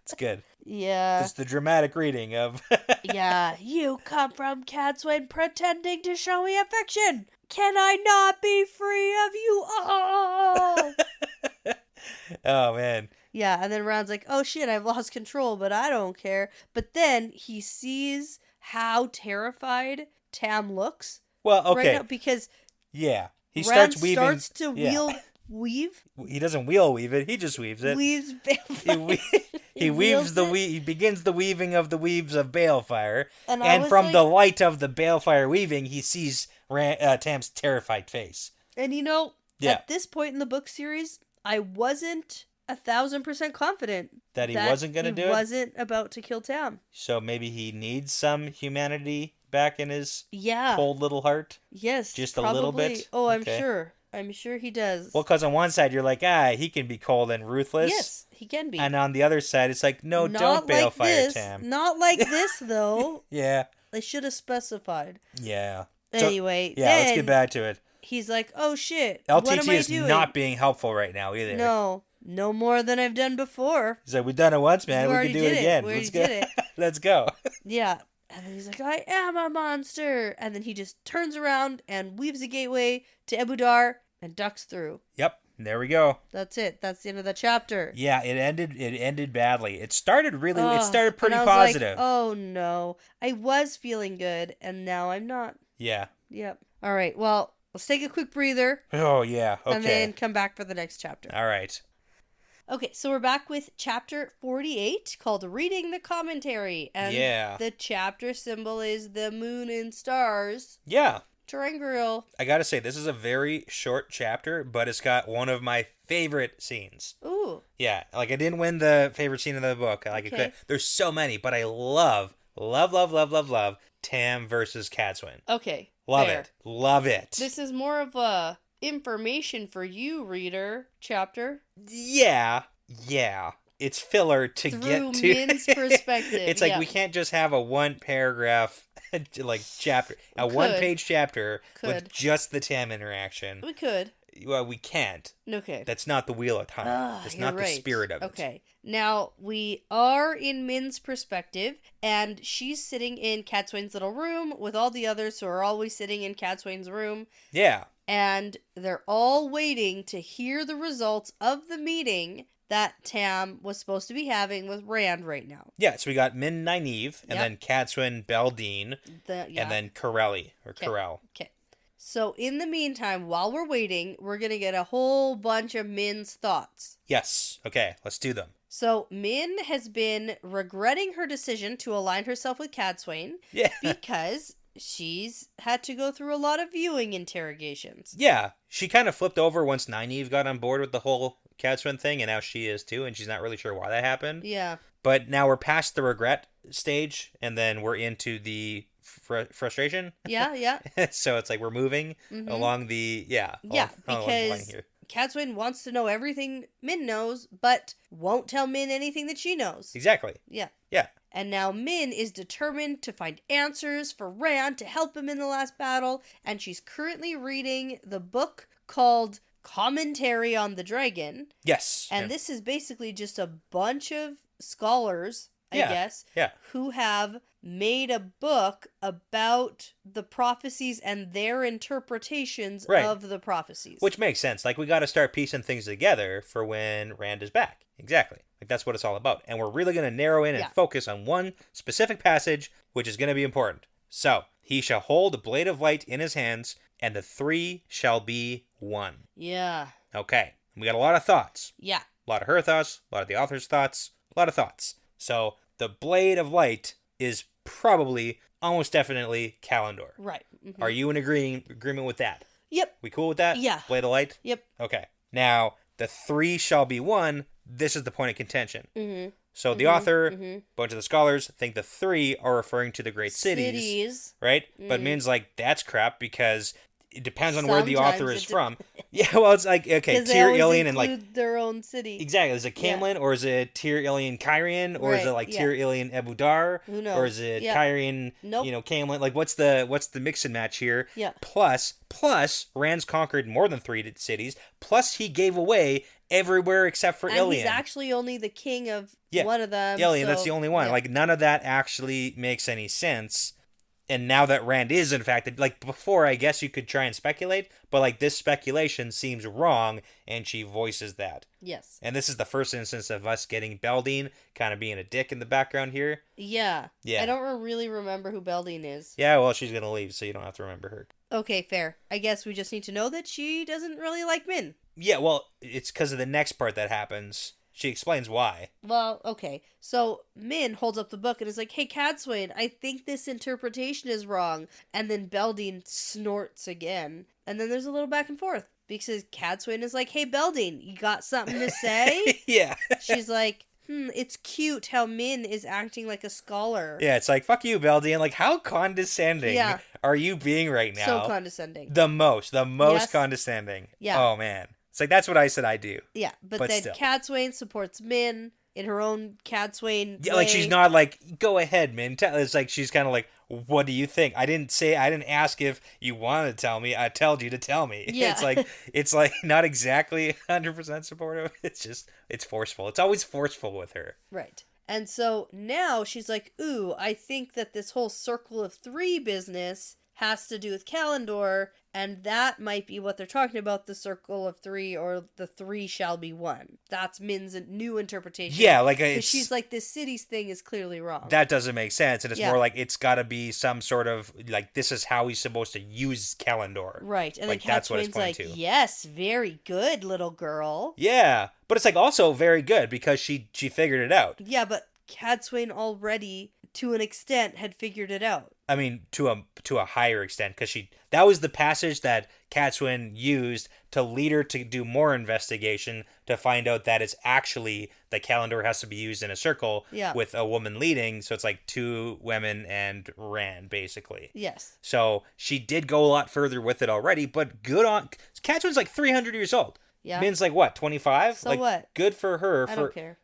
It's good. Yeah. It's the dramatic reading of... Yeah. You come from Katswin pretending to show me affection. Can I not be free of you all? Oh, man. Yeah, and then Rand's like, oh shit, I've lost control, but I don't care. But then he sees how terrified Tam looks. Well, okay. Right now, because... Yeah. He Rand starts weaving... starts to weave. He doesn't weave it. He just weaves it. Weaves Balefire. He begins the weaving of the weaves of Balefire, and from like, the light of the Balefire weaving, he sees Tam's terrified face. And at this point in the book series, I wasn't 1,000% confident that he wasn't going to do it. He wasn't about to kill Tam. So maybe he needs some humanity back in his cold little heart. Yes, just probably. A little bit. Oh, I'm sure. I'm sure he does. Well, because on one side you're like, he can be cold and ruthless. Yes, he can be. And on the other side, it's like, no, don't Balefire Tam. Not like this, though. Yeah. They should have specified. Yeah. Anyway, let's get back to it. He's like, oh shit, LTT what am I is doing? not being helpful right now either. No more than I've done before. He's like, we've done it once, man. We can do it again. Let's go. Let's go. Yeah. And then he's like, I am a monster. And then he just turns around and weaves a gateway to Ebudar and ducks through. Yep. There we go. That's it. That's the end of the chapter. Yeah, it ended badly. It started pretty positive. Like, oh no. I was feeling good and now I'm not. Yeah. Yep. All right. Well, let's take a quick breather. Oh, yeah. Okay. And then come back for the next chapter. All right. Okay, so we're back with chapter 48 called Reading the Commentary. And the chapter symbol is the moon and stars. Yeah. Triangle. I gotta say, this is a very short chapter, but it's got one of my favorite scenes. Ooh. Yeah, like I didn't win the favorite scene of the book. There's so many, but I love Tam versus Katswin. Okay. Love it. This is more of a information for you, reader, chapter. Yeah. It's filler to get to. Through Min's perspective. It's like we can't just have a one paragraph like chapter, a one-page chapter with just the Tam interaction. We could. Well, we can't. Okay. That's not the Wheel of Time. That's not the spirit of it. Okay. Now, we are in Min's perspective, and she's sitting in Katswin's little room with all the others who are always sitting in Katswin's room. Yeah. And they're all waiting to hear the results of the meeting that Tam was supposed to be having with Rand right now. Yeah, so we got Min Nynaeve, and then Katswin, Beldine, and then Corelli, or Corel. Okay. So in the meantime, while we're waiting, we're going to get a whole bunch of Min's thoughts. Yes. Okay, let's do them. So Min has been regretting her decision to align herself with Katswin. Yeah. Because she's had to go through a lot of viewing interrogations. Yeah, she kind of flipped over once Nynaeve got on board with the whole Cadswin thing, and now she is too, and she's not really sure why that happened. Yeah. But now we're past the regret stage, and then we're into the frustration. Yeah, yeah. So it's like we're moving along the, because Cadswin wants to know everything Min knows, but won't tell Min anything that she knows. Exactly. Yeah. Yeah. And now Min is determined to find answers for Rand to help him in the last battle, and she's currently reading the book called Commentary on the Dragon. Yes. And this is basically just a bunch of scholars, I guess, who have made a book about the prophecies and their interpretations of the prophecies. Which makes sense. Like, we got to start piecing things together for when Rand is back. Exactly. Like, that's what it's all about. And we're really going to narrow in and focus on one specific passage, which is going to be important. So, he shall hold a blade of light in his hands, and the three shall be one. Yeah. Okay. We got a lot of thoughts. Yeah. A lot of her thoughts, a lot of the author's thoughts, a lot of thoughts. So, the blade of light is probably, almost definitely, Kalendor. Right. Mm-hmm. Are you in agreement with that? Yep. We cool with that? Yeah. Blade of light? Yep. Okay. Now, the three shall be one. This is the point of contention. Mm-hmm. So the author, a bunch of the scholars, think the three are referring to the great cities. Right? But Min's like, that's crap because it depends on where the author is from. Yeah, well, it's like, okay, Tyr, Ilion, and like their own city. Exactly. Is it Camlin or is it Tyr, Ilion, Kyrian, or is it like Tyr, Ilion, Ebudar? Who knows? Or is it Kyrian, Camlin? Like, what's the mix and match here? Yeah. Plus, Rand's conquered more than 3 cities. Plus, he gave away everywhere except for Ilion. He's actually only the king of one of them. Ilion, that's the only one. Yeah. Like, none of that actually makes any sense. And now that Rand is, in fact, like, before, I guess you could try and speculate, but, like, this speculation seems wrong, and she voices that. Yes. And this is the first instance of us getting Beldine kind of being a dick in the background here. Yeah. I don't really remember who Beldine is. Yeah, well, she's going to leave, so you don't have to remember her. Okay, fair. I guess we just need to know that she doesn't really like Min. Yeah, well, it's because of the next part that happens. She explains why. Well, okay. So Min holds up the book and is like, hey, Cadsuane, I think this interpretation is wrong. And then Beldine snorts again. And then there's a little back and forth. Because Cadsuane is like, hey, Beldine, you got something to say? Yeah. She's like, it's cute how Min is acting like a scholar. Yeah, it's like, fuck you, Beldine. Like, how condescending are you being right now? So condescending. The most condescending. Yeah. Oh, man. It's like, that's what I said I do. Yeah, but then Cadsuane supports Min in her own Cadsuane way. Like, she's not like, go ahead, Min. It's like, she's kind of like, what do you think? I didn't ask if you wanted to tell me. I told you to tell me. Yeah. It's like not exactly 100% supportive. It's forceful. It's always forceful with her. Right. And so now she's like, ooh, I think that this whole circle of 3 business has to do with Kalendor, and that might be what they're talking about, the circle of 3, or the 3 shall be 1. That's Min's new interpretation. Yeah, like she's like, this cities thing is clearly wrong. That doesn't make sense, and it's more like it's got to be some sort of like this is how he's supposed to use Kalendor. Right, and like, then Cadsuane's like, yes, very good, little girl. Yeah, but it's like also very good because she figured it out. Yeah, but Cadsuane already, to an extent, had figured it out. I mean, to a higher extent, because that was the passage that Cadsuane used to lead her to do more investigation to find out that it's actually the Kalendor has to be used in a circle with a woman leading. So it's like 2 women and Rand, basically. Yes. So she did go a lot further with it already, but good on Cadsuane's like 300 years old. Yeah. Min's like, what, 25? So like, what? Good for her. I don't care.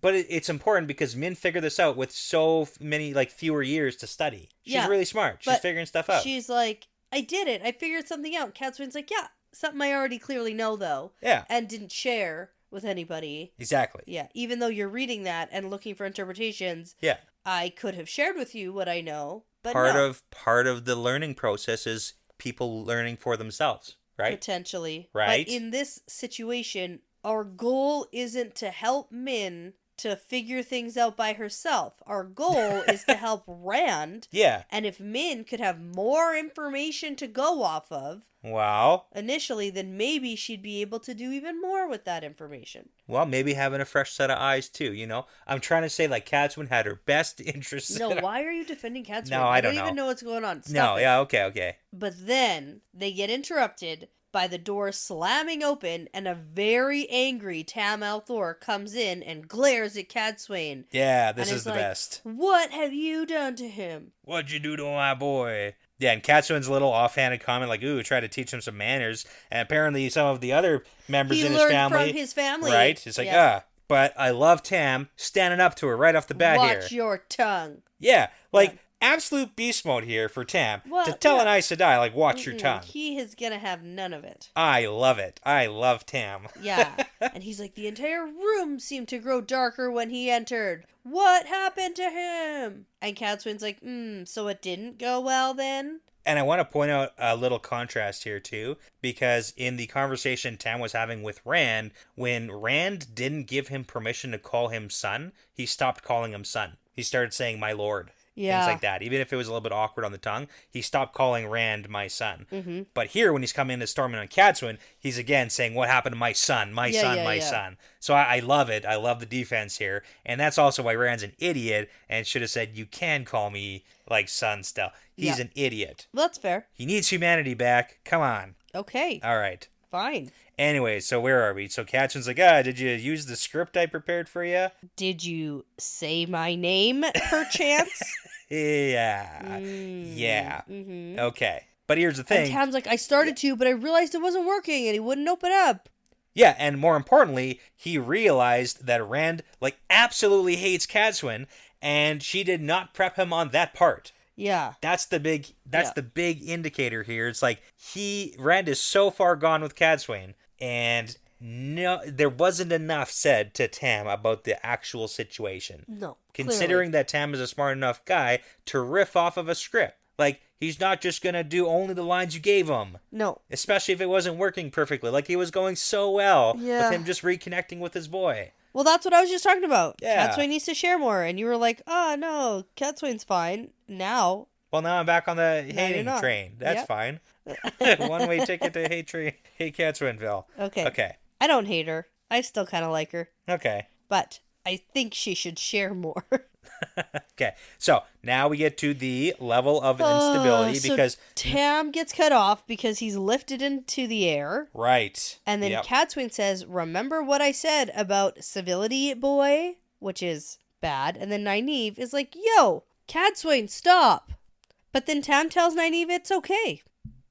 But it's important because Min figured this out with so many, like, fewer years to study. She's really smart. She's figuring stuff out. She's like, I did it. I figured something out. Cadsuane's like, yeah, something I already clearly know, though. Yeah. And didn't share with anybody. Exactly. Yeah. Even though you're reading that and looking for interpretations. Yeah. I could have shared with you what I know, but part of the learning process is people learning for themselves. Right? Potentially. Right. But in this situation, our goal isn't to help Min to figure things out by herself. Our goal is to help Rand. Yeah. And if Min could have more information to go off of, wow, initially, then maybe she'd be able to do even more with that information. Well, maybe having a fresh set of eyes too, you know? I'm trying to say, like, Catswin had her best interests. No, why are you defending Catswin? No, I don't even know what's going on. Okay. But then they get interrupted by the door slamming open, and a very angry Tam Althor comes in and glares at Cadsuane. Yeah, this is the best. What have you done to him? What'd you do to my boy? Yeah, and Cadsuane's little offhanded comment like, ooh, try to teach him some manners. And apparently some of the other members in his family... He learned from his family. Right? It's like, But I love Tam standing up to her right off the bat here. Watch your tongue. Yeah, absolute beast mode here for Tam. To tell an Aes Sedai, like, watch your tongue. He is gonna have none of it. I love it. I love Tam. Yeah. And he's like, the entire room seemed to grow darker when he entered. What happened to him? And Cadsuane's like, so it didn't go well then? And I want to point out a little contrast here, too, because in the conversation Tam was having with Rand, when Rand didn't give him permission to call him son, he stopped calling him son. He started saying, my lord. Yeah. Things like that. Even if it was a little bit awkward on the tongue, he stopped calling Rand my son. Mm-hmm. But here, when he's coming in to storming on Cadsuane, he's again saying, what happened to my son? My son. So I love it. I love the defense here. And that's also why Rand's an idiot and should have said, you can call me, like, son still. He's an idiot. Well, that's fair. He needs humanity back. Come on. Okay. All right. Fine. Anyway, so where are we? So Cadsuane's like, did you use the script I prepared for you? Did you say my name, perchance? Yeah. Yeah. Mm-hmm. Okay. But here's the thing. And Tam's like, I started to, but I realized it wasn't working, and he wouldn't open up. Yeah, and more importantly, he realized that Rand, absolutely hates Cadsuane, and she did not prep him on that part. Yeah. That's the big indicator here. It's like Rand is so far gone with Cadsuane, and no, there wasn't enough said to Tam about the actual situation. No. Considering that Tam is a smart enough guy to riff off of a script. Like, he's not just going to do only the lines you gave him. No. Especially if it wasn't working perfectly. Like, he was going so well with him just reconnecting with his boy. Well, that's what I was just talking about. Yeah. Cadsuane needs to share more. And you were like, oh, no, Cadsuane's fine. Now. Well, now I'm back on the hating train. That's fine. One-way ticket to hate Cadsuaneville. Okay. I don't hate her. I still kind of like her. Okay. But I think she should share more. Okay, so now we get to the level of instability because Tam gets cut off because he's lifted into the air. Right. And then Cadsuane says, remember what I said about civility, boy? Which is bad. And then Nynaeve is like, yo, Cadsuane, stop. But then Tam tells Nynaeve it's okay.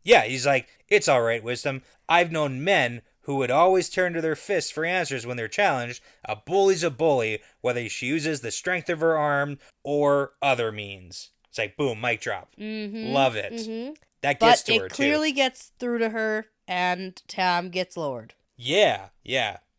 Yeah, he's like, it's all right, Wisdom. I've known men who would always turn to their fists for answers when they're challenged. A bully's a bully, whether she uses the strength of her arm or other means. It's like, boom, mic drop. Mm-hmm, Love it. Mm-hmm. That gets to her, too. But it clearly gets through to her, and Tam gets lowered. Yeah,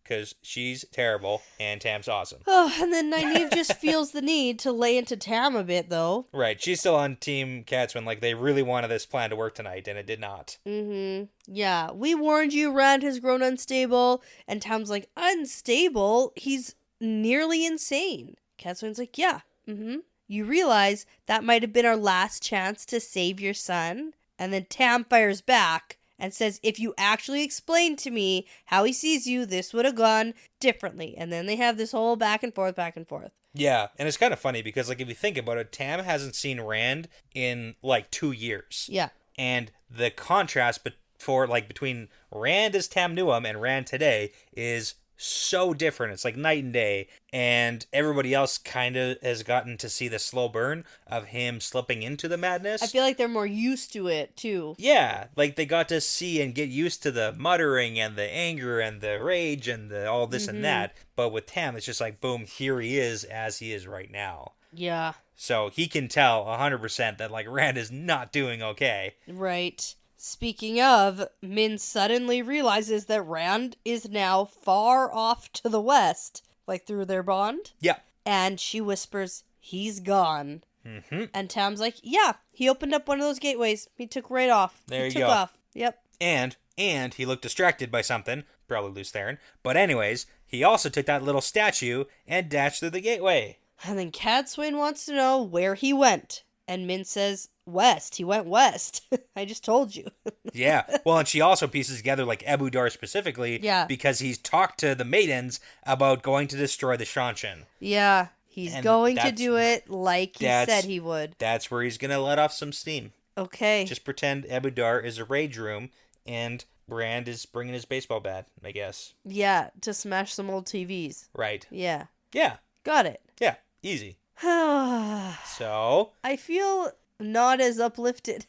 because she's terrible, and Tam's awesome. Oh, and then Nynaeve just feels the need to lay into Tam a bit, though. Right, she's still on Team Cadsuane, like they really wanted this plan to work tonight, and it did not. Mm-hmm. Yeah, we warned you, Rand has grown unstable, and Tam's like, unstable? He's nearly insane. Cadsuane's like, yeah, You realize that might have been our last chance to save your son? And then Tam fires back and says, if you actually explained to me how he sees you, this would have gone differently. And then they have this whole back and forth. Yeah, and it's kind of funny because, if you think about it, Tam hasn't seen Rand in, 2 years. Yeah. And the contrast between Rand as Tam knew him and Rand today is so different. It's like night and day. And everybody else kind of has gotten to see the slow burn of him slipping into the madness. I feel like they're more used to it, too. Yeah, they got to see and get used to the muttering and the anger and the rage and all this and that. But with Tam, it's just like, boom, here he is as he is right now. Yeah. So he can tell 100% that, Rand is not doing okay. Right. Speaking of, Min suddenly realizes that Rand is now far off to the west, through their bond. Yeah. And she whispers, he's gone. Mm-hmm. And Tam's like, yeah, he opened up one of those gateways. He took right off. There you took go. Off. Yep. And he looked distracted by something, probably Luce Theron. But anyways, he also took that little statue and dashed through the gateway. And then Cadsuane wants to know where he went. And Min says, west. He went west. I just told you. Yeah. Well, and she also pieces together, like, Ebudar specifically. Yeah. Because he's talked to the maidens about going to destroy the Shanshan. Yeah. He's going to do it like he said he would. That's where he's going to let off some steam. Okay. Just pretend Ebudar is a rage room and Brand is bringing his baseball bat, I guess. Yeah, to smash some old TVs. Right. Yeah. Yeah. Got it. Yeah. Easy. So? I feel not as uplifted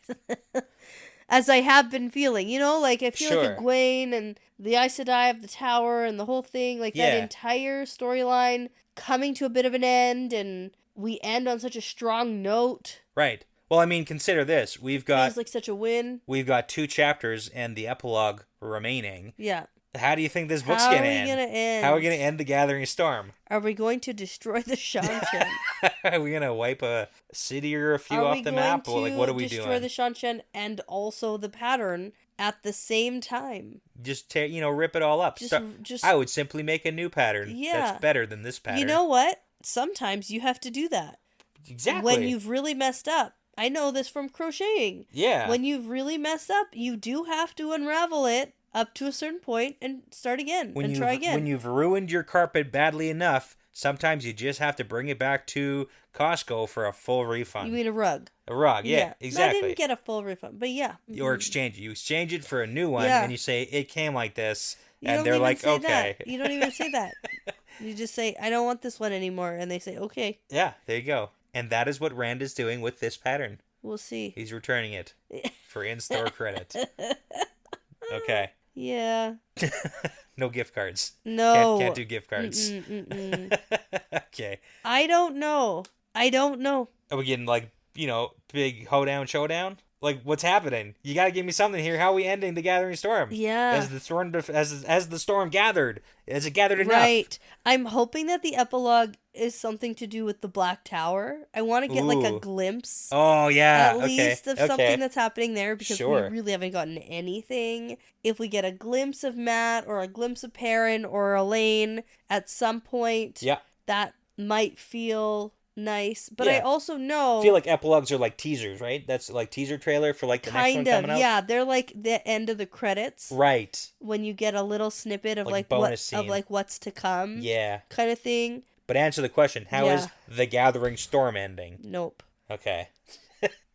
as I have been feeling. You know, like I feel like Egwene and the Aes Sedai of the Tower and the whole thing, like that entire storyline coming to a bit of an end, and we end on such a strong note. Right. Well, I mean, consider this. We've got... Feels like such a win. We've got 2 chapters and the epilogue remaining. Yeah. How do you think this book's going to end? How are we going to end? How are we going to end the Gathering Storm? Are we going to destroy the Shanshan? Are we going to wipe a city or a few off the map? Or like, what are we doing? Destroy the Shanshan and also the pattern at the same time. Just rip it all up. I would simply make a new pattern. Yeah. That's better than this pattern. You know what? Sometimes you have to do that. Exactly. When you've really messed up. I know this from crocheting. Yeah. When you've really messed up, you do have to unravel it up to a certain point and start again and try again. When you've ruined your carpet badly enough, sometimes you just have to bring it back to Costco for a full refund. You mean a rug? A rug, yeah. Exactly. I didn't get a full refund, but yeah. Or exchange it. You exchange it for a new one, and you say, it came like this, and they're like, okay. You don't even say that. You just say, I don't want this one anymore, and they say, okay. Yeah, there you go. And that is what Rand is doing with this pattern. We'll see. He's returning it for in-store credit. Okay. Yeah. No gift cards. No. Can't do gift cards. Okay. I don't know. Are we getting, like, big hoedown, showdown? Like, what's happening? You gotta give me something here. How are we ending the Gathering Storm? Yeah. As the storm gathered. As it gathered enough. Right. I'm hoping that the epilogue is something to do with the Black Tower. I want to get like a glimpse. Oh, yeah. At least of something that's happening there, because we really haven't gotten anything. If we get a glimpse of Matt or a glimpse of Perrin or Elaine at some point, that might feel nice. But I also know... I feel like epilogues are like teasers, right? That's like teaser trailer for like the next one coming out? Yeah. They're like the end of the credits. Right. When you get a little snippet of like bonus scene. Of like what's to come. Yeah. Kind of thing. But answer the question, how is the Gathering Storm ending? Nope. Okay.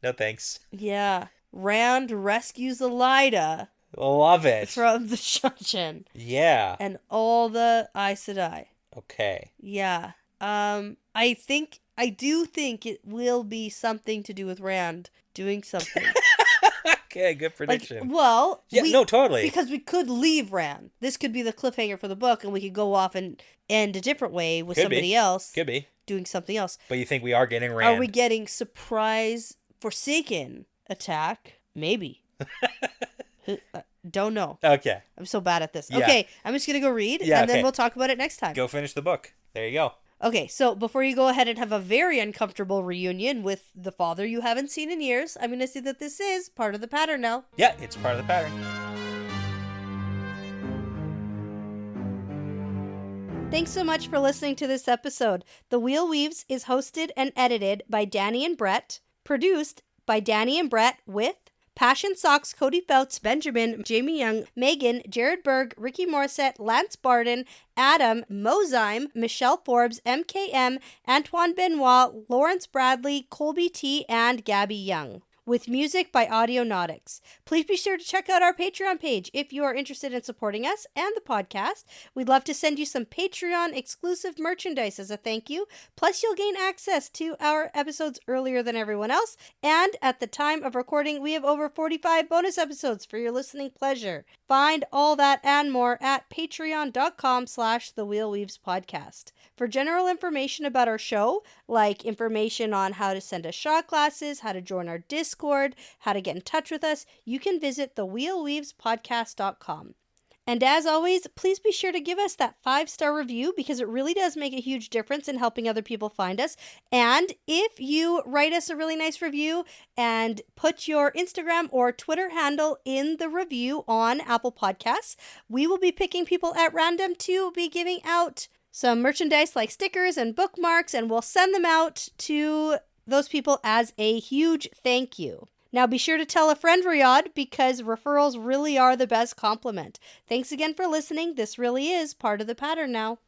No thanks. Yeah. Rand rescues Elida. Love it. From the Shanshan. Yeah. And all the Aes Sedai. Okay. Yeah. I do think it will be something to do with Rand doing something. Okay, good prediction. Totally. Because we could leave Rand. This could be the cliffhanger for the book, and we could go off and end a different way with somebody else. Could be. Doing something else. But you think we are getting Rand? Are we getting surprise Forsaken attack? Maybe. Don't know. Okay. I'm so bad at this. Yeah. Okay, I'm just going to go read, and then we'll talk about it next time. Go finish the book. There you go. Okay, so before you go ahead and have a very uncomfortable reunion with the father you haven't seen in years, I'm going to say that this is part of the pattern now. Yeah, it's part of the pattern. Thanks so much for listening to this episode. The Wheel Weaves is hosted and edited by Danny and Brett, produced by Danny and Brett with Passion Socks, Cody Feltz, Benjamin, Jamie Young, Megan, Jared Berg, Ricky Morissette, Lance Barden, Adam, Mozyme, Michelle Forbes, MKM, Antoine Benoit, Lawrence Bradley, Colby T, and Gabby Young. With music by Audionautics. Please be sure to check out our Patreon page if you are interested in supporting us and the podcast. We'd love to send you some Patreon exclusive merchandise as a thank you. Plus, you'll gain access to our episodes earlier than everyone else. And at the time of recording, we have over 45 bonus episodes for your listening pleasure. Find all that and more at patreon.com/thewheelweavespodcast. For general information about our show, like information on how to send us shot glasses, how to join our Discord, how to get in touch with us, you can visit thewheelweavespodcast.com. And as always, please be sure to give us that 5-star review because it really does make a huge difference in helping other people find us. And if you write us a really nice review and put your Instagram or Twitter handle in the review on Apple Podcasts, we will be picking people at random to be giving out some merchandise like stickers and bookmarks, and we'll send them out to those people as a huge thank you. Now be sure to tell a friend, Riyadh, because referrals really are the best compliment. Thanks again for listening. This really is part of the pattern now.